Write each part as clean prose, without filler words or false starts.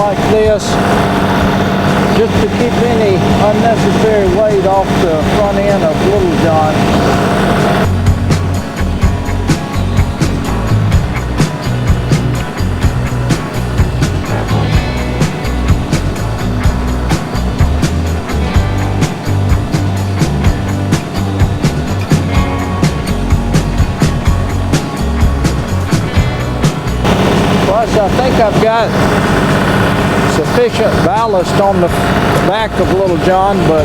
like this just to keep any unnecessary weight off the front end of Little John. I think I've got sufficient ballast on the back of Little John, but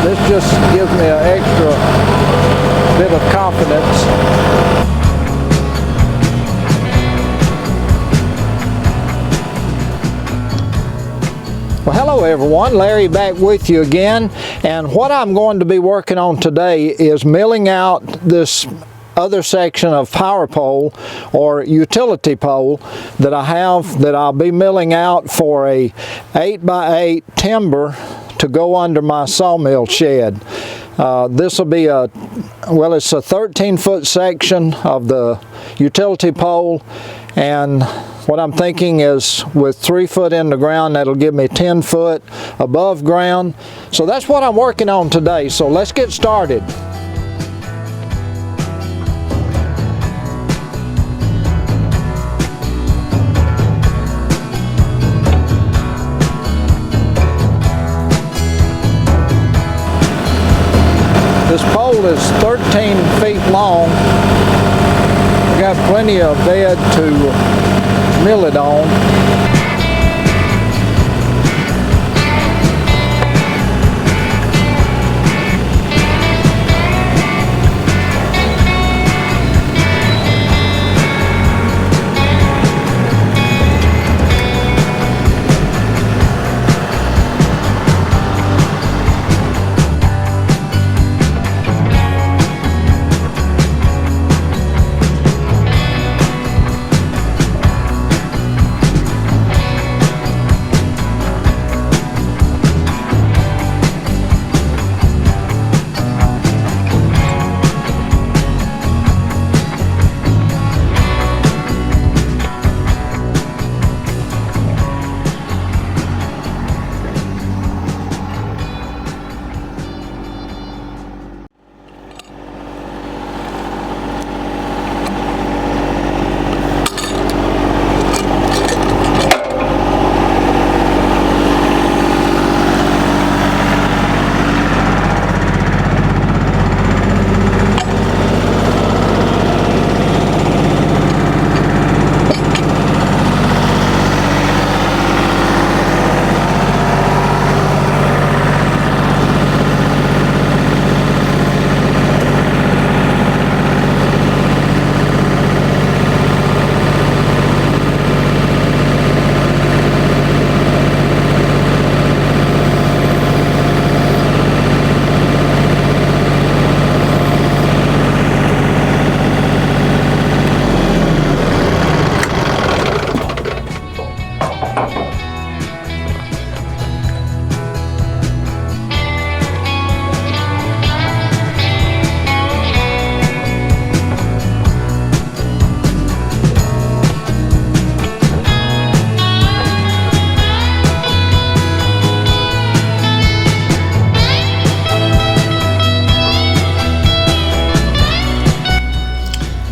this just gives me an extra bit of confidence. Well, hello everyone, Larry back with you again, and what I'm going to be working on today is milling out this other section of power pole or utility pole that I have that I'll be milling out for a 8x8 timber to go under my sawmill shed. This will be it's a 13-foot section of the utility pole, and what I'm thinking is with 3 foot in the ground, that'll give me 10 foot above ground. So that's what I'm working on today, so let's get started. This pole is 13 feet long. We've got plenty of bed to mill it on.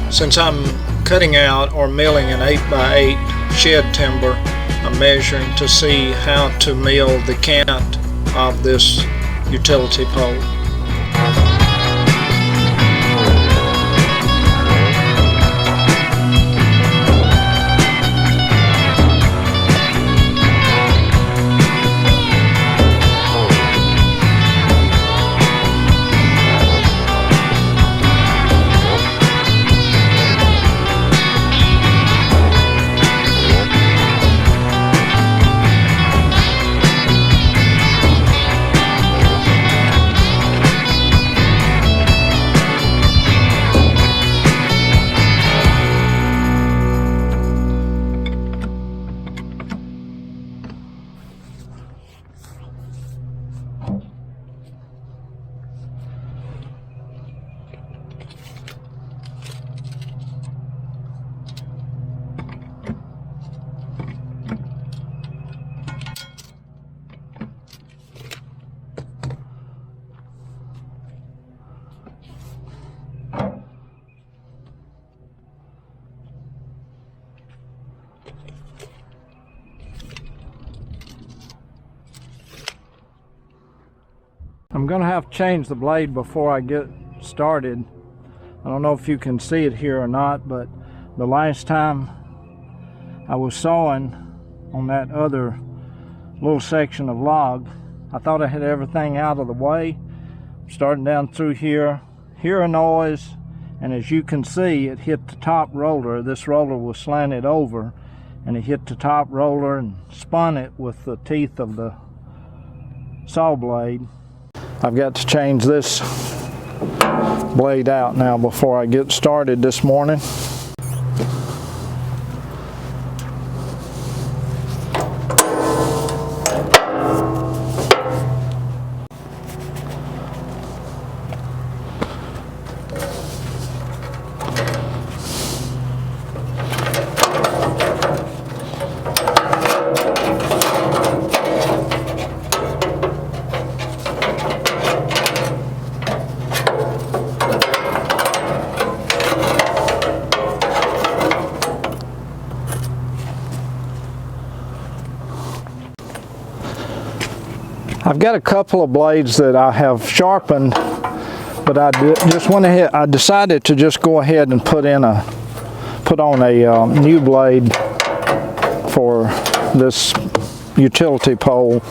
Since I'm cutting out or milling an 8x8 shed timber, I'm measuring to see how to mill the cant of this utility pole. I'm going to have to change the blade before I get started. I don't know if you can see it here or not, but the last time I was sawing on that other little section of log, I thought I had everything out of the way. Starting down through here, hear a noise, and as you can see, it hit the top roller. This roller was slanted over, and it hit the top roller and spun it with the teeth of the saw blade. I've got to change this blade out now before I get started this morning. I've got a couple of blades that I have sharpened, but I just went ahead. I decided to just go ahead and put on a new blade for this utility pole.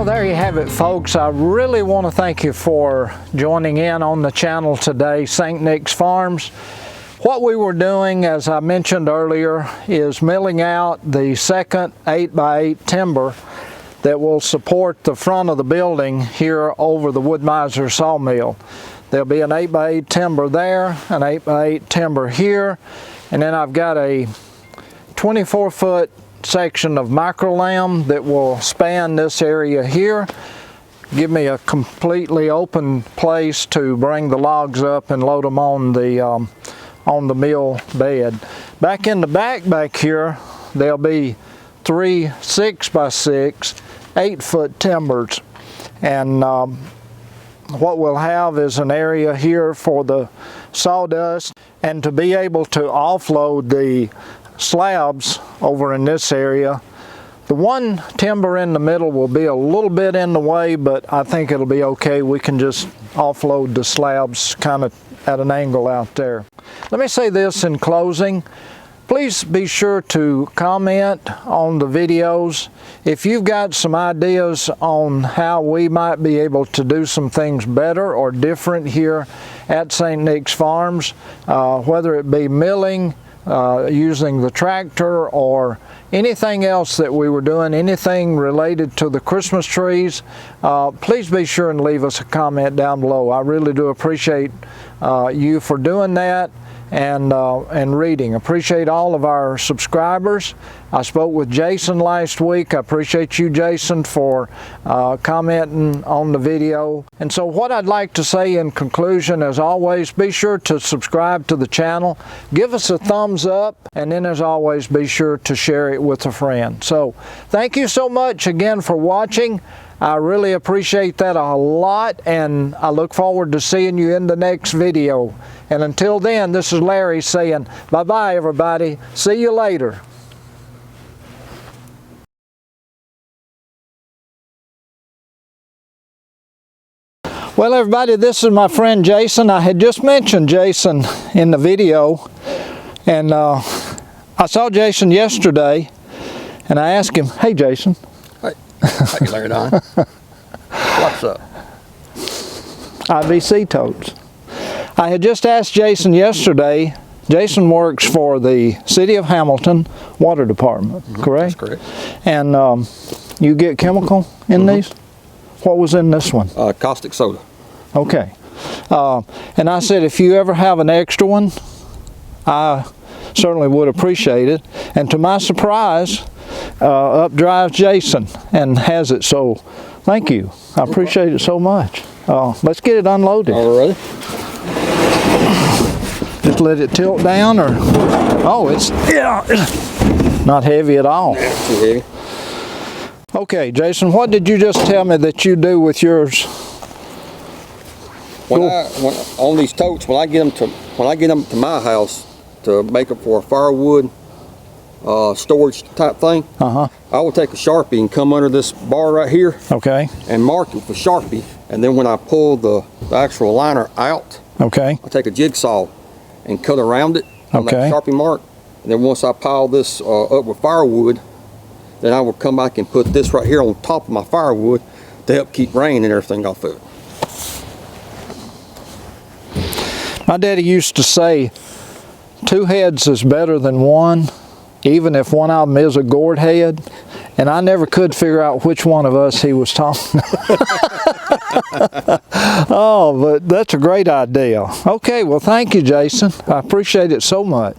Well, there you have it, folks. I really want to thank you for joining in on the channel today, St. Nick's Farms. What we were doing, as I mentioned earlier, is milling out the second 8x8 timber that will support the front of the building here over the Wood Mizer sawmill. There'll be an 8x8 timber there, an 8x8 timber here, and then I've got a 24-foot section of micro lamb that will span this area here, give me a completely open place to bring the logs up and load them on the mill bed. Back in the back here, there'll be 3 6x6 8-foot timbers, and what we'll have is an area here for the sawdust, and to be able to offload the slabs over in this area. The one timber in the middle will be a little bit in the way, but I think it'll be okay. We can just offload the slabs kind of at an angle out there. Let me say this in closing. Please be sure to comment on the videos. If you've got some ideas on how we might be able to do some things better or different here at St. Nick's Farms, whether it be milling, using the tractor, or anything else that we were doing, anything related to the Christmas trees, please be sure and leave us a comment down below. I really do appreciate you for doing that and reading. Appreciate all of our subscribers. I spoke with Jason last week. I appreciate you, Jason, for commenting on the video. And so what I'd like to say in conclusion, as always, be sure to subscribe to the channel, give us a thumbs up, and then as always, be sure to share it with a friend. So thank you so much again for watching. I really appreciate that a lot, and I look forward to seeing you in the next video. And until then, this is Larry saying bye-bye, everybody. See you later. Well, everybody, this is my friend Jason. I had just mentioned Jason in the video, and I saw Jason yesterday, and I asked him, hey, Jason. Hey, Larry Don. What's up? IBC totes. I had just asked Jason yesterday. Jason works for the City of Hamilton Water Department, correct? That's correct. And you get chemical in these? What was in this one? Caustic soda. Okay. And I said, if you ever have an extra one, I certainly would appreciate it. And to my surprise, up drives Jason and has it. So thank you. I appreciate it so much. Let's get it unloaded. All right. Just let it tilt down, or it's not heavy at all. Yeah, too heavy. Okay, Jason, what did you just tell me that you do with yours? On these totes, when I get them to my house to make them for a firewood storage type thing, I will take a Sharpie and come under this bar right here, okay, and mark it with a Sharpie, and then when I pull the actual liner out, okay, I take a jigsaw and cut around it on that Sharpie mark, and then once I pile this up with firewood, then I will come back and put this right here on top of my firewood to help keep rain and everything off of it. My daddy used to say, 2 heads is better than one, even if one of them is a gourd head. And I never could figure out which one of us he was talking about. Oh, but that's a great idea. Okay, well, thank you, Jason. I appreciate it so much.